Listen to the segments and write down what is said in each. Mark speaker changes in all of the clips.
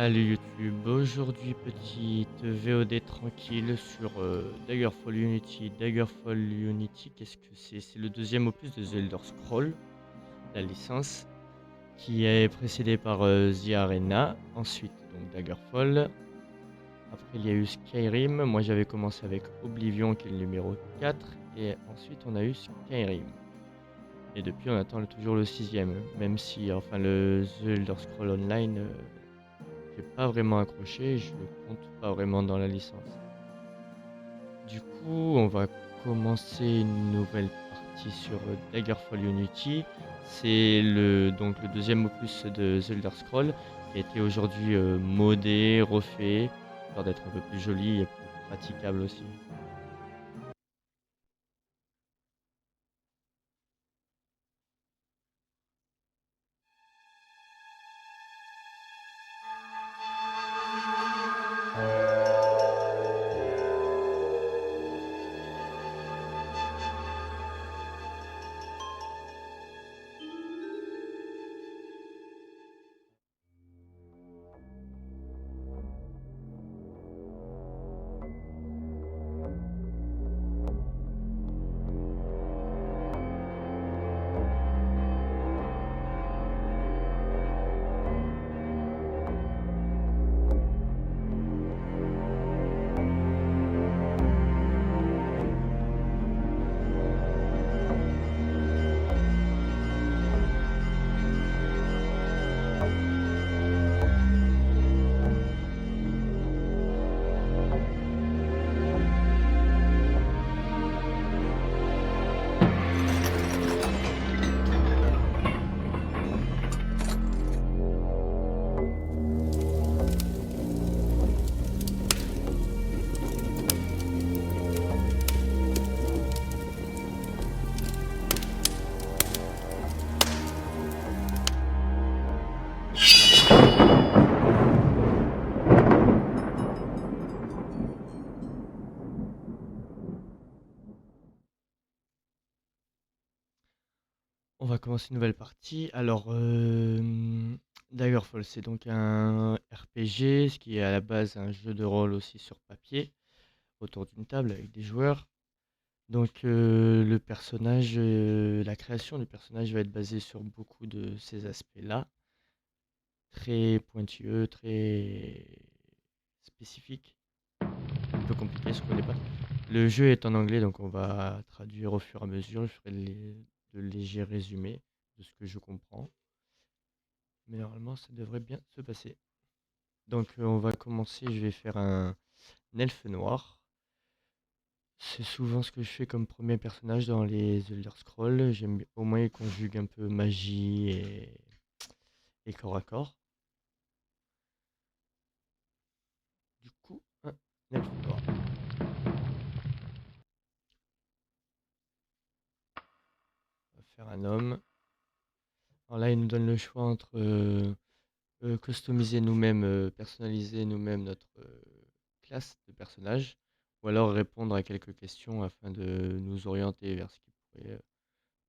Speaker 1: Salut YouTube, aujourd'hui petite VOD tranquille sur Daggerfall Unity, qu'est-ce que c'est? C'est le deuxième opus de The Elder Scrolls, la licence, qui est précédé par The Arena, ensuite donc Daggerfall, après il y a eu Skyrim, moi j'avais commencé avec Oblivion qui est le numéro 4, et ensuite on a eu Skyrim. Et depuis on attend toujours le sixième, même si enfin le The Elder Scrolls Online... j'ai pas vraiment accroché, je le compte pas vraiment dans la licence. Du coup, on va commencer une nouvelle partie sur Daggerfall Unity. C'est donc le deuxième opus de The Elder Scrolls qui a été aujourd'hui modé, refait, histoire d'être un peu plus joli et plus praticable aussi. On va commencer une nouvelle partie. Alors, Daggerfall, c'est donc un RPG, ce qui est à la base un jeu de rôle aussi sur papier, autour d'une table avec des joueurs. Donc le personnage, la création du personnage va être basée sur beaucoup de ces aspects-là, très pointilleux, très spécifiques, un peu compliqué, je ne connais pas. Le jeu est en anglais, donc on va traduire au fur et à mesure. Je ferai de légers résumés de ce que je comprends, mais normalement ça devrait bien se passer. Donc on va commencer, je vais faire un elfe noir. C'est souvent ce que je fais comme premier personnage dans les Elder Scrolls. Au moins il conjugue un peu magie et corps à corps. Du coup, un elfe noir. On va faire un homme. Alors là, il nous donne le choix entre customiser nous-mêmes, personnaliser nous-mêmes notre classe de personnage, ou alors répondre à quelques questions afin de nous orienter vers ce qui pourrait,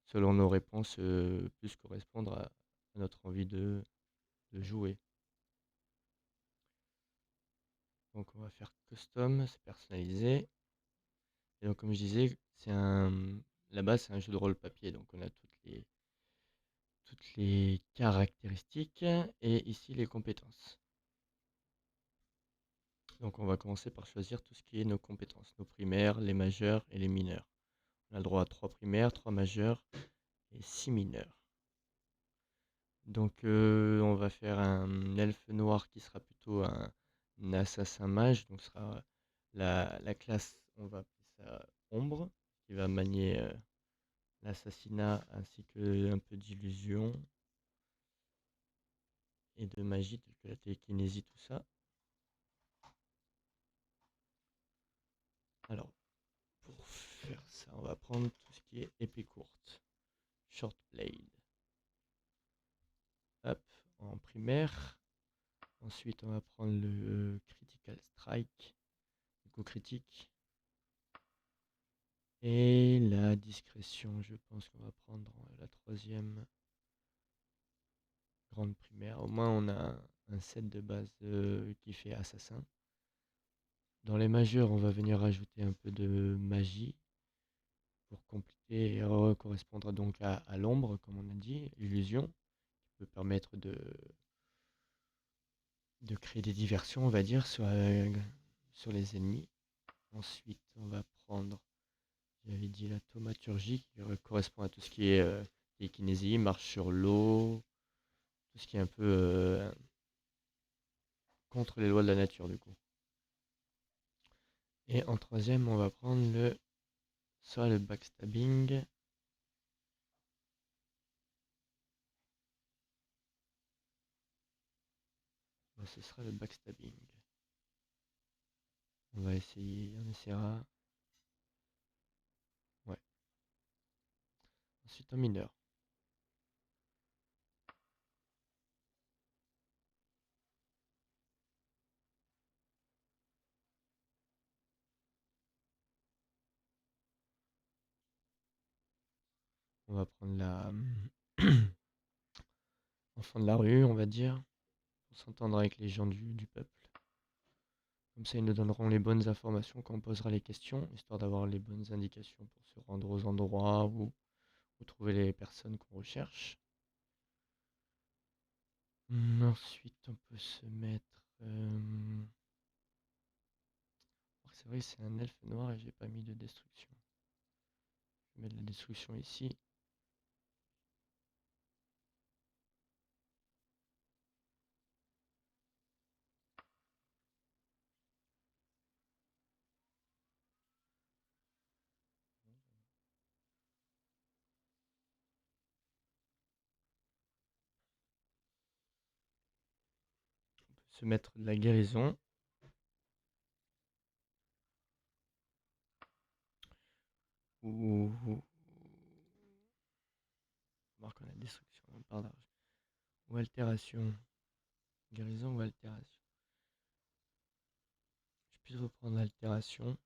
Speaker 1: selon nos réponses, plus correspondre à notre envie de jouer. Donc on va faire custom, c'est personnalisé. Et donc comme je disais, là-bas c'est un jeu de rôle papier, donc on a toutes les caractéristiques et ici les compétences. Donc on va commencer par choisir tout ce qui est nos compétences, nos primaires, les majeures et les mineures. On a le droit à 3 primaires, 3 majeures et 6 mineurs. Donc on va faire un elfe noir qui sera plutôt un assassin mage. Donc ce sera la classe, on va appeler ça ombre, qui va manier l'assassinat ainsi que un peu d'illusion et de magie telle que la télékinésie, tout ça. Alors pour faire ça, on va prendre tout ce qui est épée courte, short blade. Hop, en primaire. Ensuite, on va prendre le critical strike, du coup critique. Et la discrétion, je pense qu'on va prendre la troisième. grande primaire. Au moins, on a un set de base qui fait assassin. Dans les majeurs, on va venir rajouter un peu de magie pour compléter et correspondre donc à l'ombre, comme on a dit, illusion, qui peut permettre de créer des diversions, on va dire, sur les ennemis. Ensuite, on va prendre, j'avais dit la thaumaturgie, qui correspond à tout ce qui est télékinésie, marche sur l'eau, tout ce qui est un peu contre les lois de la nature, du coup. Et en troisième, on va prendre soit le backstabbing. Bon, ce sera le backstabbing. On va essayer, on essaiera. Ouais. Ensuite, en mineur. On va prendre la enfant de la rue, on va dire, pour s'entendre avec les gens du peuple. Comme ça, ils nous donneront les bonnes informations quand on posera les questions, histoire d'avoir les bonnes indications pour se rendre aux endroits ou trouver les personnes qu'on recherche. Ensuite, on peut se mettre. C'est vrai que c'est un elfe noir et j'ai pas mis de destruction. Je vais mettre la destruction ici. On peut se mettre de la guérison. Ou marque la destruction, pardon. Ou altération. Guérison ou altération. Je puisse reprendre l'altération.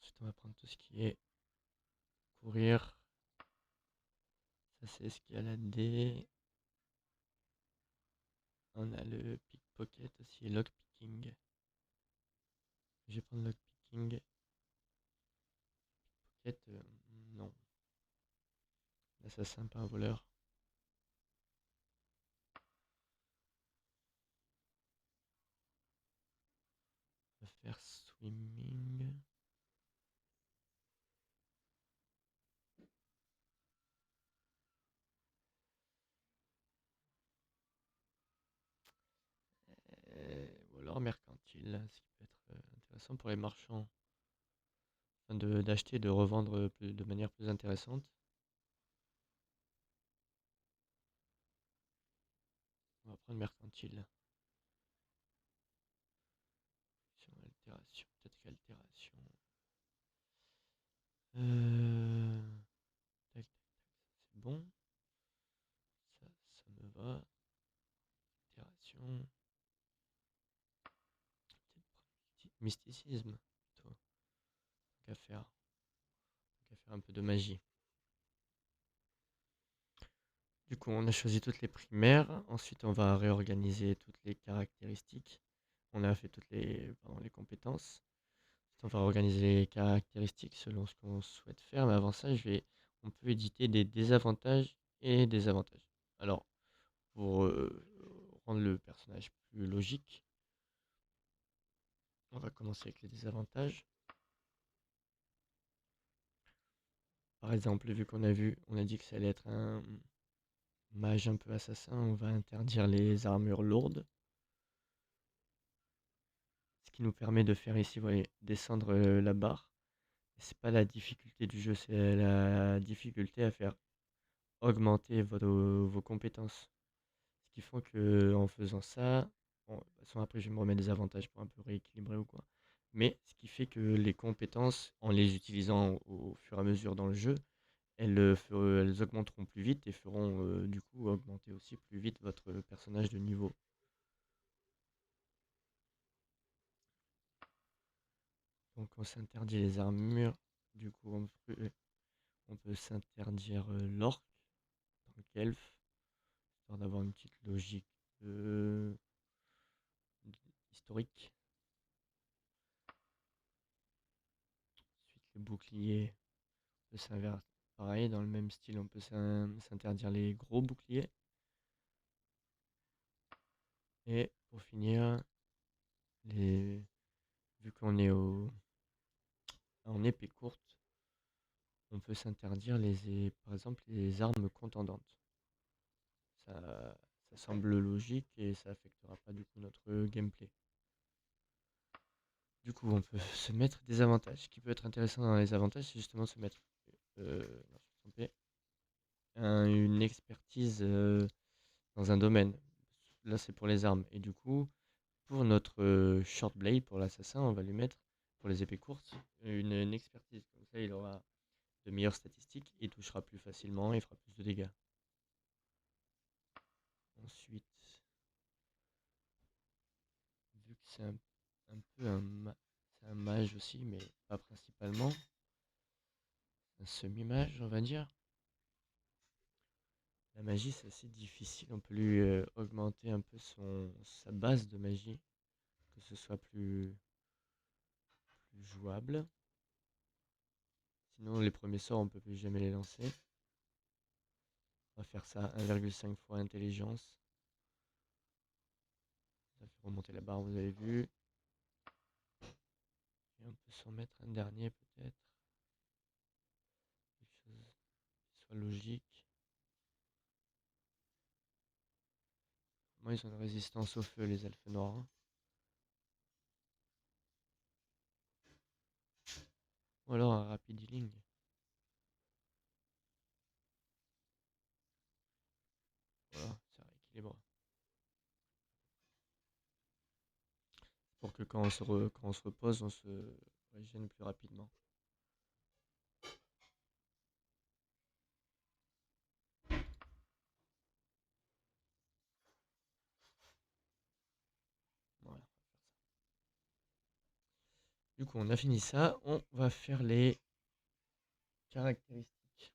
Speaker 1: Ensuite, on va prendre tout ce qui est courir. Ça, c'est escalader. On a le pickpocket aussi, lockpicking. Je vais prendre lockpicking. Pickpocket, non. L'assassin, pas un voleur. On va faire swimming. Ou alors mercantile, ce qui peut être intéressant pour les marchands. Enfin, d'acheter et de revendre de manière plus intéressante. On va prendre mercantile. Altération, peut-être qu'altération. Tac, tac, tac, c'est bon. Ça me va. Altération. Peut-être mysticisme, plutôt. Qu'à faire. Qu'à faire un peu de magie. Du coup, on a choisi toutes les primaires. Ensuite, on va réorganiser toutes les caractéristiques. On a fait les compétences. Ensuite, on va organiser les caractéristiques selon ce qu'on souhaite faire. Mais avant ça, on peut éditer des désavantages et des avantages. Alors, pour rendre le personnage plus logique, on va commencer avec les désavantages. Par exemple, vu on a dit que ça allait être un mage un peu assassin, on va interdire les armures lourdes. Ce qui nous permet de faire ici, vous voyez, descendre la barre. C'est pas la difficulté du jeu, c'est la difficulté à faire augmenter vos compétences. Ce qui font que en faisant ça, bon, de toute façon après je vais me remettre des avantages pour un peu rééquilibrer ou quoi. Mais ce qui fait que les compétences, en les utilisant au fur et à mesure dans le jeu, elles augmenteront plus vite et feront du coup augmenter aussi plus vite votre personnage de niveau. Donc on s'interdit les armures, du coup on peut s'interdire l'orc. elfe, histoire d'avoir une petite logique euh, historique. Ensuite, le bouclier peut s'inverser. Pareil, dans le même style, on peut s'interdire les gros boucliers. Et pour finir, vu qu'on est en épée courte, on peut s'interdire par exemple les armes contendantes. Ça semble logique et ça affectera pas du coup notre gameplay. Du coup, on peut se mettre des avantages. Ce qui peut être intéressant dans les avantages, c'est justement se mettre non, je me suis trompé, une expertise dans un domaine. Là, c'est pour les armes. Et du coup, pour notre short blade, pour l'assassin, on va lui mettre, pour les épées courtes, une expertise. Comme ça, il aura de meilleures statistiques, il touchera plus facilement et fera plus de dégâts. Ensuite, vu que c'est un peu c'est un mage aussi, mais pas principalement, un semi-mage, on va dire. La magie, c'est assez difficile. On peut lui augmenter un peu sa base de magie, que ce soit plus jouable. Sinon, les premiers sorts, on peut plus jamais les lancer. On va faire ça 1,5 fois intelligence. Ça fait remonter la barre, vous avez vu. Et on peut s'en mettre un dernier peut-être. Quelque chose qui soit logique. Moi, ils ont une résistance au feu, les elfes noirs, hein. Ou alors un rapid healing. Voilà, ça rééquilibre. Pour que quand on se repose, on se régène plus rapidement. Voilà. Du coup, on a fini ça. On va faire les caractéristiques.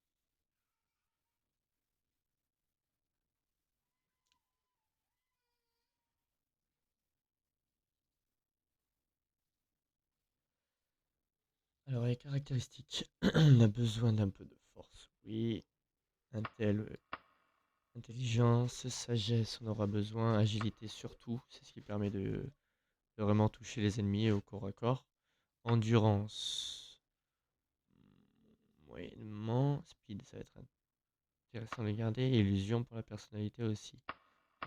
Speaker 1: Alors, les caractéristiques. On a besoin d'un peu de force. Oui. Intelligence, sagesse, on aura besoin. Agilité surtout. C'est ce qui permet de vraiment toucher les ennemis au corps à corps. Endurance. Moyennement. Speed, ça va être intéressant de garder. Illusion pour la personnalité aussi.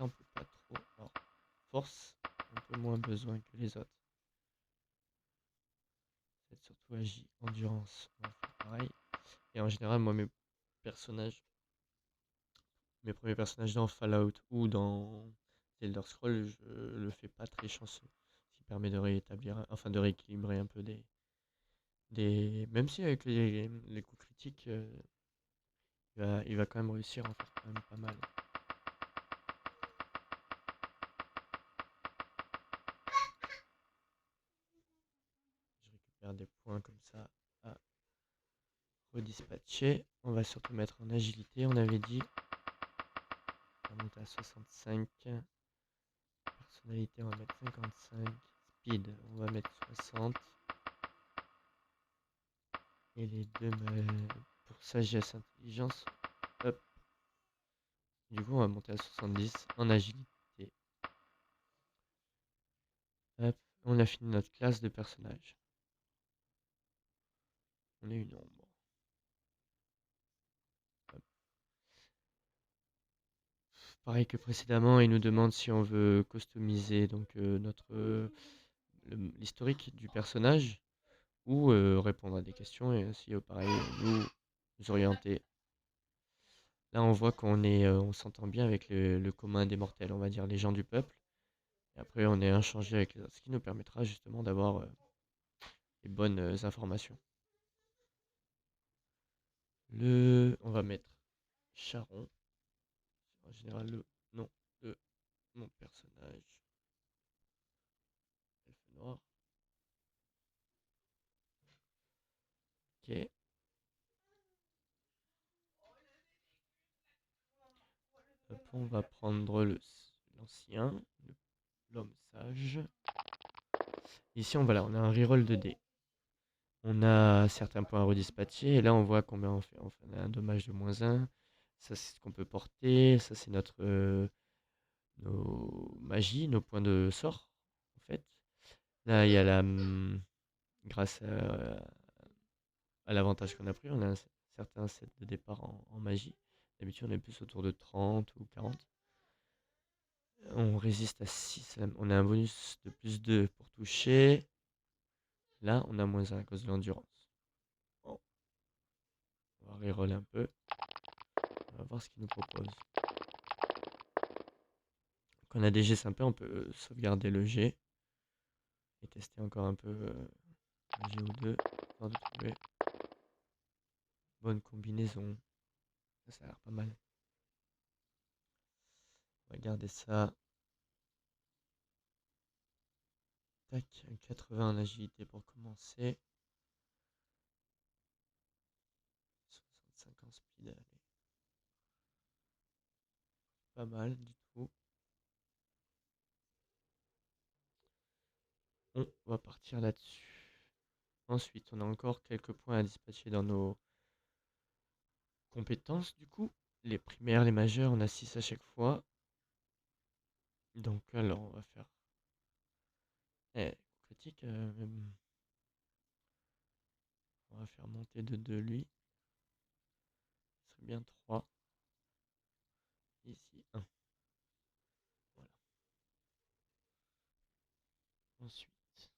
Speaker 1: On peut pas trop. Alors, force, un peu moins besoin que les autres. C'est surtout agi. Endurance, on va faire pareil. Et en général, moi, mes premiers personnages dans Fallout ou dans Elder Scrolls, je le fais pas très chanceux. Ce qui permet de de rééquilibrer un peu même si avec les coups critiques, il va quand même réussir à en faire quand même pas mal. Je récupère des points comme ça à redispatcher. On va surtout mettre en agilité, on avait dit. On va monter à 65. Personnalité, on va mettre 55. Speed, on va mettre 60. Et les deux pour sagesse, intelligence. Hop. Du coup, on va monter à 70 en agilité. Hop. On a fini notre classe de personnage. On est une ombre. Hop. Pareil que précédemment, il nous demande si on veut customiser donc l'historique du personnage ou répondre à des questions et ainsi pareil nous orienter. Là, on voit on s'entend bien avec le commun des mortels, on va dire les gens du peuple. Et après, on est inchangé avec les autres, ce qui nous permettra justement d'avoir les bonnes informations. On va mettre Charon. En général, le nom de mon personnage. Elfe noir. Ok. On va prendre l'ancien, l'homme sage. Ici, on a un reroll de dés. On a certains points à redispatcher. Et là, on voit combien on fait. On a un dommage de -1. Ça, c'est ce qu'on peut porter. Ça, c'est nos magies, nos points de sort, en fait. Là, il y a grâce à l'avantage qu'on a pris, on a un certain set de départ en magie. D'habitude, on est plus autour de 30 ou 40. On résiste à 6. On a un bonus de +2 pour toucher. Là, on a -1 à cause de l'endurance. Bon. On va reroller un peu. On va voir ce qu'il nous propose. Quand on a des jets sympas, on peut sauvegarder le jet. Et tester encore un peu un jet ou deux. Histoire de trouver bonne combinaison. Ça a l'air pas mal. On va garder ça. Tac, 80 en agilité pour commencer. 65 en speed, allez. Pas mal du tout. On va partir là-dessus. Ensuite, on a encore quelques points à dispatcher dans nos compétences du coup. Les primaires, les majeures, on a 6 à chaque fois. Donc alors, on va faire... critique, on va faire monter de 2 lui. Ce serait bien 3. Ici, 1. Voilà. Ensuite,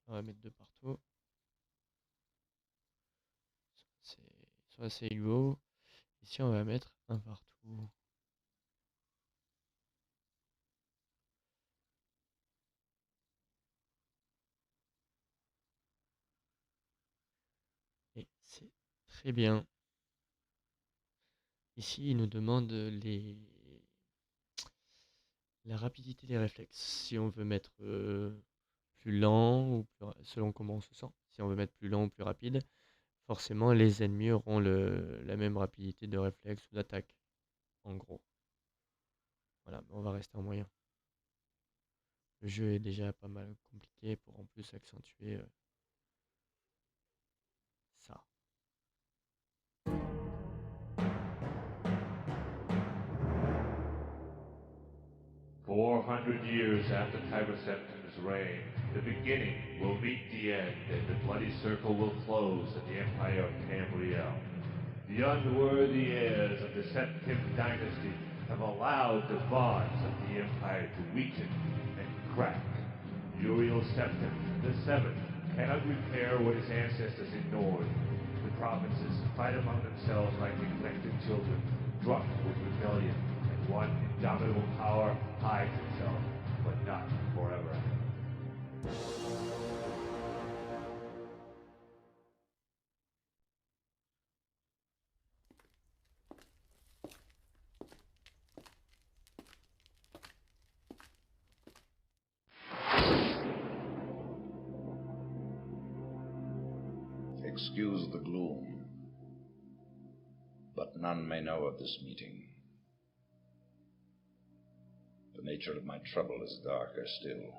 Speaker 1: on va mettre 2 partout. Ils sont assez égaux. Ici, on va mettre 1 partout. Et c'est très bien. Ici, il nous demande la rapidité des réflexes. Si on veut mettre plus lent, ou selon comment on se sent. Si on veut mettre plus lent ou plus rapide, forcément les ennemis auront la même rapidité de réflexe ou d'attaque, en gros. Voilà, on va rester en moyen. Le jeu est déjà pas mal compliqué pour en plus accentuer ça.
Speaker 2: 400 years after Tigerseptimus' reign, the beginning will meet the end, and the bloody circle will close in the empire of Tamriel. The unworthy heirs of the Septim dynasty have allowed the bonds of the empire to weaken and crack. Uriel Septim, the Seventh, cannot repair what his ancestors ignored. The provinces fight among themselves like neglected children, drunk with rebellion, and one indomitable power hides itself, but not forever.
Speaker 3: Excuse the gloom, but none may know of this meeting. The nature of my trouble is darker still.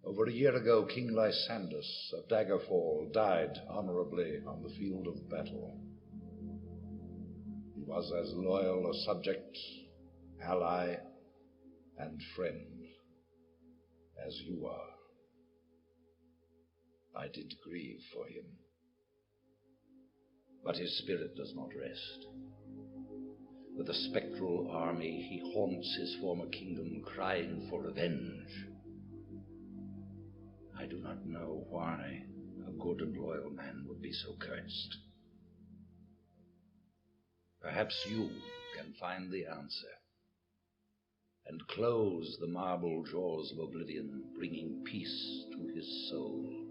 Speaker 3: Over a year ago, King Lysandus of Daggerfall died honorably on the field of battle. He was as loyal a subject, ally, and friend as you are. I did grieve for him, but his spirit does not rest. With a spectral army, he haunts his former kingdom, crying for revenge. I do not know why a good and loyal man would be so cursed. Perhaps you can find the answer and close the marble jaws of oblivion, bringing peace to his soul.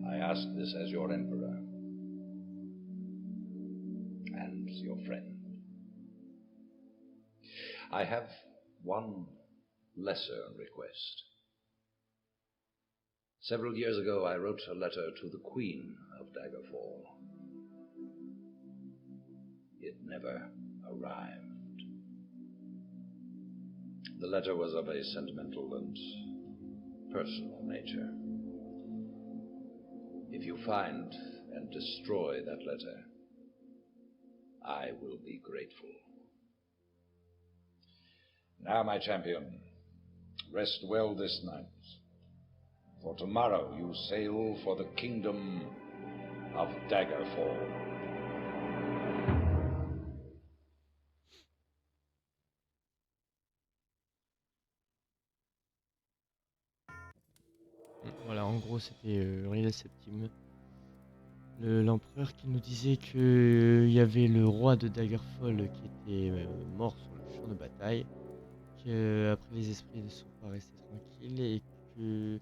Speaker 3: I ask this as your emperor and your friend. I have one lesser request. Several years ago, I wrote a letter to the Queen of Daggerfall. It never arrived. The letter was of a sentimental and personal nature. If you find and destroy that letter, I will be grateful. Now, my champion, rest well this night, for tomorrow you sail for the kingdom of Daggerfall.
Speaker 1: Voilà, en gros, c'était Uriel Septime, l'empereur qui nous disait qu'il y avait le roi de Daggerfall qui était mort sur le champ de bataille, qu'après les esprits ne sont pas restés tranquilles et que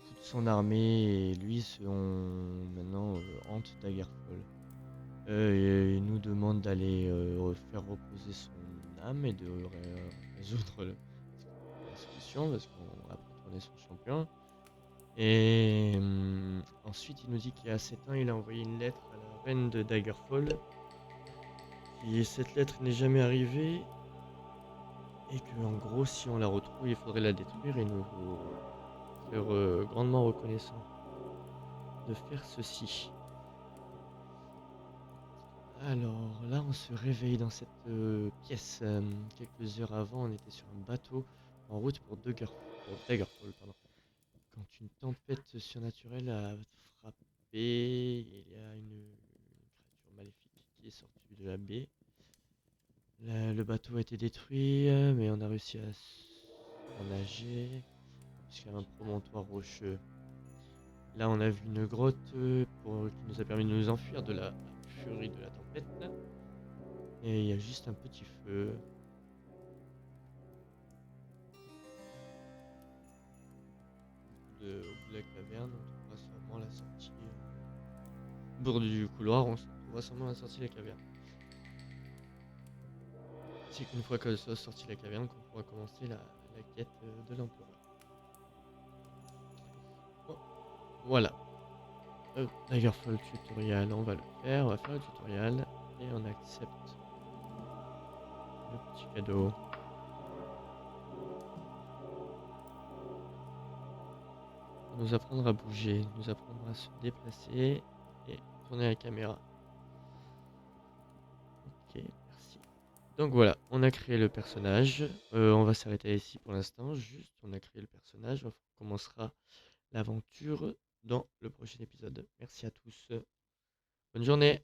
Speaker 1: toute son armée et lui maintenant hantent Daggerfall. Et il nous demande d'aller faire reposer son âme et de résoudre la solution parce qu'on a retourné son champion. Et ensuite, il nous dit qu'il y a 7 ans, il a envoyé une lettre à la reine de Daggerfall. Et cette lettre n'est jamais arrivée. Et que, en gros, si on la retrouve, il faudrait la détruire et nous faire grandement reconnaissant de faire ceci. Alors là, on se réveille dans cette pièce. Quelques heures avant, on était sur un bateau en route pour Daggerfall, pardon. Quand une tempête surnaturelle a frappé, il y a une créature maléfique qui est sortie de la baie. Le bateau a été détruit, mais on a réussi à nager jusqu'à un promontoire rocheux. Là, on a vu une grotte qui nous a permis de nous enfuir de la furie de la tempête. Et il y a juste un petit feu. Au bout de la caverne, on trouvera sûrement la sortie. Au bord du couloir, on trouvera sûrement la sortie de la caverne. C'est qu'une fois que sera sortie de la caverne qu'on pourra commencer la quête de l'empereur. Bon, voilà. Daggerfall tutorial, on va le faire. On va faire le tutorial et on accepte le petit cadeau. Nous apprendre à bouger, nous apprendre à se déplacer et tourner la caméra. Ok, merci. Donc voilà, on a créé le personnage. On va s'arrêter ici pour l'instant. Juste, on a créé le personnage. On commencera l'aventure dans le prochain épisode. Merci à tous. Bonne journée.